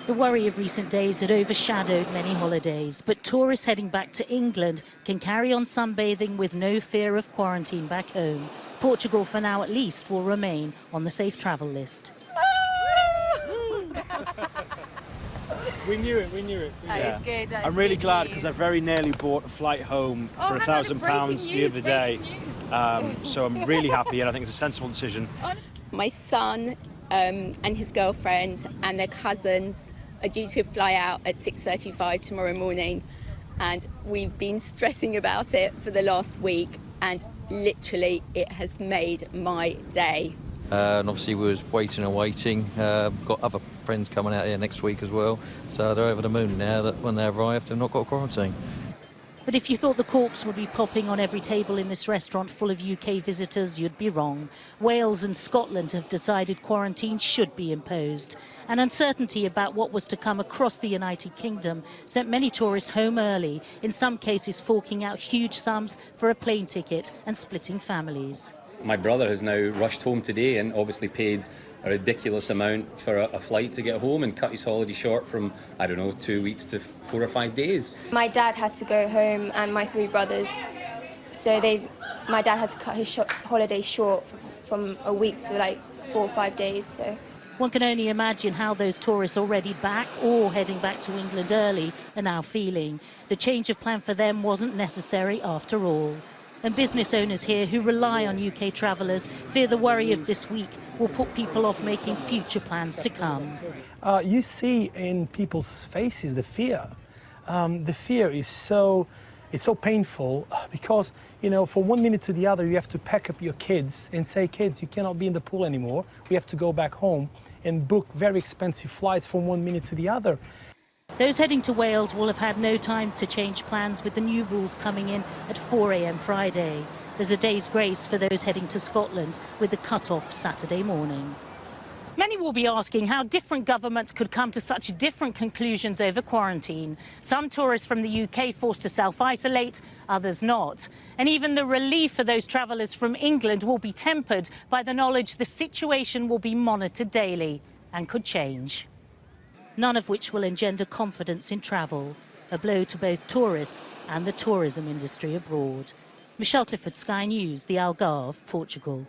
The worry of recent days had overshadowed many holidays, but tourists heading back to England can carry on sunbathing with no fear of quarantine back home. Portugal, for now at least, will remain on the safe travel list. We knew it. That is good. I'm really glad because I very nearly bought a flight home for £1,000 the other day. So I'm really happy, and I think it's a sensible decision. My son and his girlfriend and their cousins are due to fly out at 6:35 tomorrow morning, and we've been stressing about it for the last week, and literally it has made my day. And obviously we was waiting. Got other friends coming out here next week as well, so they're over the moon now that when they arrived they've not got a quarantine. But if you thought the corks would be popping on every table in this restaurant full of UK visitors, you'd be wrong. Wales and Scotland have decided quarantine should be imposed. And uncertainty about what was to come across the United Kingdom sent many tourists home early, in some cases forking out huge sums for a plane ticket and splitting families. My brother has now rushed home today and obviously paid a ridiculous amount for a flight to get home and cut his holiday short from, I don't know, 2 weeks to 4 or 5 days. My dad had to go home and my 3 brothers, so my dad had to cut his holiday short from a week to like 4 or 5 days. So one can only imagine how those tourists already back or heading back to England early are now feeling. The change of plan for them wasn't necessary after all. And business owners here who rely on UK travellers fear the worry of this week will put people off making future plans to come. You see in people's faces the fear. The fear is so painful because, you know, from 1 minute to the other you have to pack up your kids and say, kids, you cannot be in the pool anymore. We have to go back home and book very expensive flights from 1 minute to the other. Those heading to Wales will have had no time to change plans with the new rules coming in at 4 a.m. Friday. There's a day's grace for those heading to Scotland with the cut-off Saturday morning. Many will be asking how different governments could come to such different conclusions over quarantine. Some tourists from the UK forced to self-isolate, others not. And even the relief for those travellers from England will be tempered by the knowledge the situation will be monitored daily and could change. None of which will engender confidence in travel, a blow to both tourists and the tourism industry abroad. Michelle Clifford, Sky News, the Algarve, Portugal.